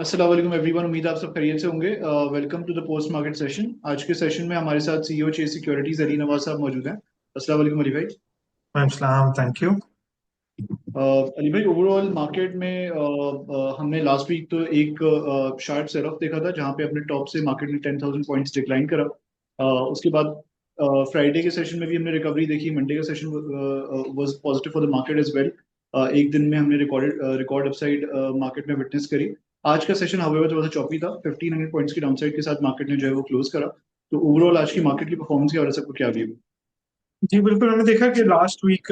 अस्सलाम वालेकुम एवरीवन। उम्मीद है आप सब खैरियत से होंगे। Welcome to the post market session. आज के सेशन में हमारे साथ CEO Chase securities Ali Nawaz साहब मौजूद हैं। अस्सलाम वालेकुम अली भाई। इस्लाम, थैंक यू। अली भाई, ओवरऑल मार्केट में हमने लास्ट वीक तो एक शार्प सेल ऑफ देखा था जहां पे अपने टॉप से मार्केट ने 10,000 पॉइंट्स डिक्लाइन करा। उसके बाद फ्राइडे के सेशन में भी हमने रिकवरी देखी। मंडे का session was positive for the market as well. एक दिन में हमने रिकॉर्ड अपसाइड मार्केट में विटनेस करी। आज का सेशन हाउएवर थोड़ा सा चॉपी था। 1500 पॉइंट्स की डाउनसाइड के साथ मार्केट ने जो है वो क्लोज करा। तो ओवरऑल आज की मार्केट की परफॉर्मेंस के बारे में सबको क्या व्यू है? जी बिल्कुल, हमने देखा कि लास्ट वीक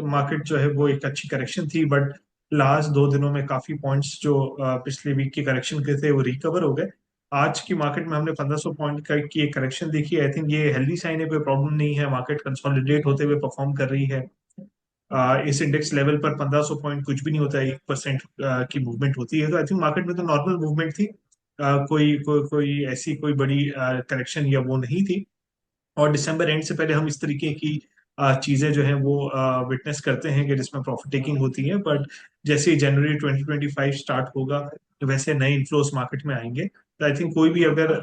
मार्केट जो है वो एक अच्छी करेक्शन थी, बट लास्ट 2 दिनों में काफी पॉइंट्स जो पिछले वीक की करेक्शन के थे वो रिकवर हो गए। आज की मार्केट में हमने 1500 पॉइंट की एक करेक्शन देखी। आई थिंक ये हेल्दी साइन है, कोई प्रॉब्लम नहीं है। मार्केट कंसोलिडेट होते हुए परफॉर्म कर रही है। इस इंडेक्स लेवल पर 1500 पॉइंट कुछ भी नहीं होता है, 1% की मूवमेंट होती है। तो आई थिंक मार्केट में तो नॉर्मल मूवमेंट थी। कोई ऐसी कोई बड़ी करेक्शन या वो नहीं थी। और दिसंबर एंड से पहले हम इस तरीके की चीजें जो है वो विटनेस करते हैं कि जिसमें प्रॉफिट टेकिंग होती है। बट जैसे ही जनवरी 2025 स्टार्ट होगा तो वैसे नए इन्फ्लोस मार्केट में आएंगे। तो आई थिंक कोई भी अगर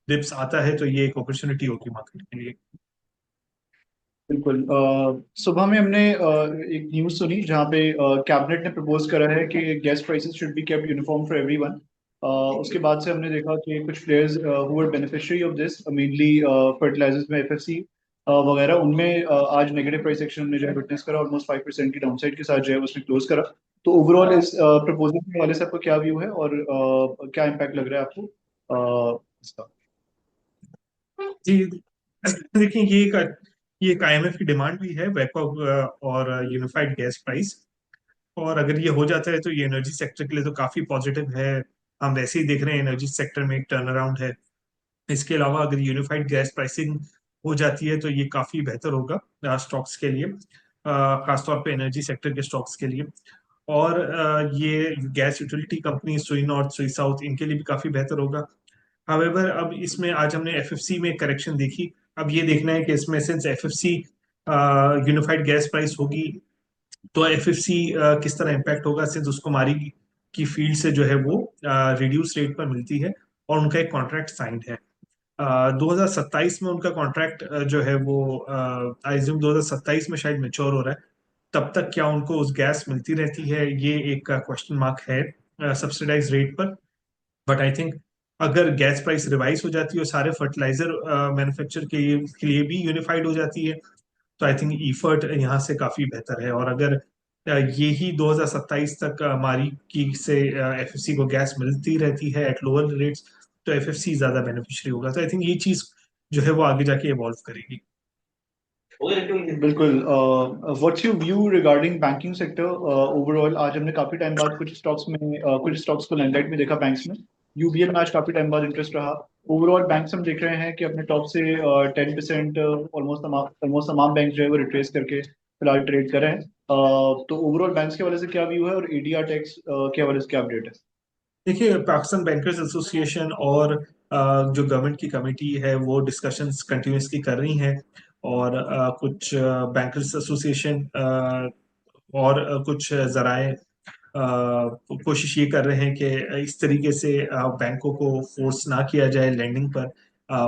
डिप्स आता है तो ये एक अपॉर्चुनिटी होगी मार्केट के लिए। बिल्कुल। सुबह में हमने एक न्यूज़ सुनी जहाँ पे कैबिनेट ने प्रपोज करा है कि gas prices should be kept uniform for everyone. उसके बाद से हमने देखा कि कुछ players who are beneficiary of this, mainly fertilisers में एफएफसी वगैरह, उनमें आज नेगेटिव प्राइस एक्शन हमने जो है विटनेस करा। ऑलमोस्ट 5% की डाउनसाइड के साथ जो है उसने क्लोज करा। तो ओवरऑल इस प्रपोजल के हवाले से आपको क्या व्यू है और क्या इम्पैक्ट लग रहा है आपको इसका? जी देखिए, ये एक आईएमएफ की डिमांड भी है, बैकअप और यूनिफाइड गैस प्राइस। और अगर ये हो जाता है तो ये एनर्जी सेक्टर के लिए तो काफी पॉजिटिव है। हम वैसे ही देख रहे हैं एनर्जी सेक्टर में एक टर्न अराउंड है। इसके अलावा अगर यूनिफाइड गैस प्राइसिंग हो जाती है तो ये काफी बेहतर होगा स्टॉक्स के लिए, खासतौर पे एनर्जी सेक्टर के स्टॉक्स के लिए। और ये गैस यूटिलिटी कंपनी सुई नॉर्थ सुई साउथ इनके लिए भी काफी बेहतर होगा। हावेवर अब इसमें आज हमने एफएफसी में करेक्शन देखी। अब ये देखना है कि इसमें since FFC unified gas price होगी तो एफएफसी किस तरह इम्पैक्ट होगा, सिंस उसको मारी की फील्ड से जो है वो रिड्यूस रेट पर मिलती है और उनका एक कॉन्ट्रैक्ट साइंड है। 2027 में उनका कॉन्ट्रैक्ट जो है वो आई 2027 में शायद मेच्योर हो रहा है। तब तक क्या उनको उस गैस मिलती रहती है, ये एक क्वेश्चन मार्क है सब्सिडाइज रेट पर। बट आई थिंक अगर गैस प्राइस रिवाइज हो जाती है और सारे फर्टिलाइजर मैन्युफैक्चर के लिए भी यूनिफाइड हो जाती है तो आई थिंक ईफर्ट यहाँ से काफी बेहतर है। और अगर ये ही 2027 तक मारी की से एफएफसी को गैस मिलती रहती है एट लोअर रेट्स तो एफएफसी ज्यादा बेनिफिशियरी होगा। तो आई थिंक ये चीज जो है वो आगे जाके इवॉल्व करेगी। बिल्कुल। What's your view regarding banking sector overall? आज हमने काफी टाइम बाद कुछ स्टॉक्स को लैंडलाइट में देखा बैंक्स में। यूबीएल में आज काफी टाइम बाद इंटरेस्ट रहा। ओवरऑल बैंक्स हम देख रहे हैं कि अपने टॉप से 10% ऑलमोस्ट तमाम बैंक जो है वो रिट्रेस करके फिलहाल ट्रेड कर रहे हैं। तो ओवरऑल बैंक्स के हवाले से क्या व्यू है और एडीआर टैक्स के हवाले से क्या अपडेट है? देखिए, पाकिस्तान बैंकर्स एसोसिएशन और जो गवर्नमेंट की कमेटी है वो डिस्कशंस कंटिन्यूसली कर रही हैं। और कुछ बैंकर्स एसोसिएशन और कुछ जराए कोशिश ये कर रहे हैं कि इस तरीके से बैंकों को फोर्स ना किया जाए लेंडिंग पर।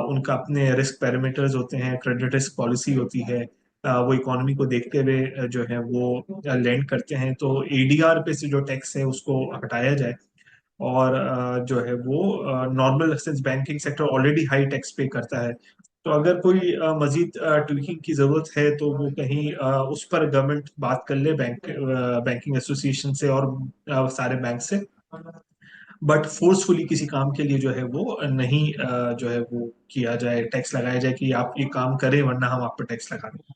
उनका अपने रिस्क पैरामीटर्स होते हैं, क्रेडिट रिस्क पॉलिसी होती है। वो इकोनॉमी को देखते हुए जो है वो लेंड करते हैं। तो एडीआर पे से जो टैक्स है उसको हटाया जाए। और जो है वो normal since banking sector already high tax पे करता है तो अगर कोई मजीद ट्विकिंग की जरूरत है तो वो कहीं उस पर गवर्नमेंट बात कर ले बैंकिंग एसोसिएशन से और सारे बैंक से। बट फोर्सफुली किसी काम के लिए जो है वो नहीं जो है वो किया जाए, टैक्स लगाया जाए कि आप ये काम करें वरना हम आप पर टैक्स लगा दें।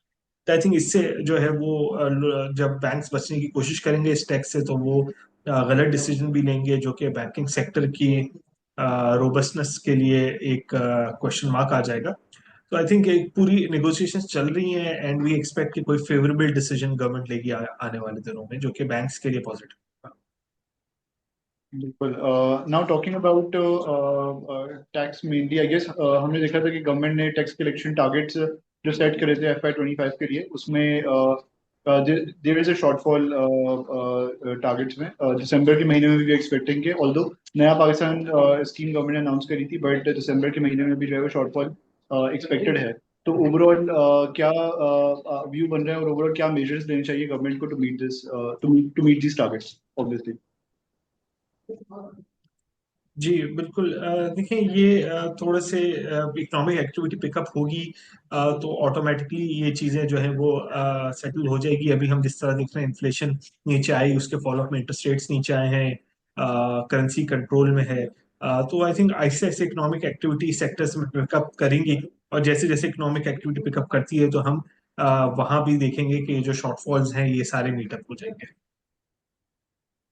तो आई थिंक इससे जो है वो जब बैंक्स बचने की कोशिश करेंगे इस टैक्स से तो वो गलत डिसीजन भी लेंगे जो कि बैंकिंग सेक्टर की रोबस्टनेस के लिए एक क्वेश्चन मार्क आ जाएगा। तो आई थिंक एक पूरी नेगोशिएशन चल रही है एंड वी एक्सपेक्ट कि कोई फेवरेबल डिसीजन गवर्नमेंट लेगी आने वाले दिनों में जो कि बैंक्स के लिए पॉजिटिव होगा। बिल्कुल। Now talking about tax mainly, I guess हमने देखा था कि गवर्नमेंट ने टैक्स कलेक्शन टारगेट्स जो सेट करे थे FY 25 के लिए, उसमें there is a shortfall targets में। दिसंबर के महीने में भी एक्सपेक्टिंग के, ऑल्दो नया पाकिस्तान स्कीम गवर्नमेंट ने अनाउंस करी थी, बट दिसंबर के महीने में भी जो है वो शॉर्टफॉल एक्सपेक्टेड है। तो ओवरऑल क्या व्यू बन रहा है, और ओवरऑल क्या मेजर्स लेने चाहिए गवर्नमेंट को to meet this, to meet this targets obviously. जी बिल्कुल। देखिए ये थोड़े से इकोनॉमिक एक्टिविटी पिकअप होगी तो ऑटोमेटिकली ये चीज़ें जो है वो सेटल हो जाएगी। अभी हम जिस तरह देख रहे हैं इन्फ्लेशन नीचे आई, उसके फॉलोअप में इंटरेस्ट रेट्स नीचे आए हैं, करेंसी कंट्रोल में है। तो आई थिंक ऐसे ऐसे इकोनॉमिक एक्टिविटी सेक्टर्स में पिकअप करेंगी, और जैसे जैसे इकोनॉमिक एक्टिविटी पिकअप करती है तो हम वहाँ भी देखेंगे कि जो शॉर्टफॉल्स हैं ये सारे मीटअप हो जाएंगे।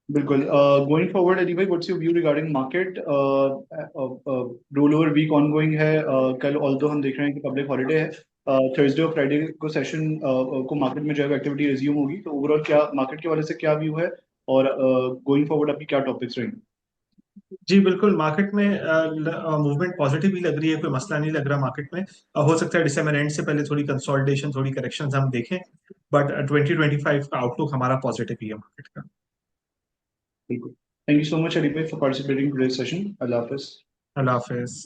बिल्कुल। गोइंग फॉरवर्ड अली भाई, what's your view regarding market? Roll over week ongoing है। कल ऑल्दो हम देख रहे हैं कि पब्लिक हॉलीडे है, थर्सडे और फ्राइडे को सेशन को मार्केट में जो है एक्टिविटी रिज्यूम होगी। तो ओवरऑल क्या मार्केट के वाले से क्या व्यू है, और गोइंग फॉरवर्ड आपकी क्या टॉपिक्स रहेंगे? जी बिल्कुल, मार्केट में मूवमेंट पॉजिटिव ही लग रही है, कोई मसला नहीं लग रहा मार्केट में। हो सकता है दिसंबर एंड से पहले थोड़ी कंसोलिडेशन, थोड़ी करेक्शन हम देखें, बट 2025 का आउटलुक हमारा पॉजिटिव ही है मार्केट का। बिल्कुल। Thank you so much Ali भाई for participating today's session. Allah हाफिज। अल्लाह हाफिज।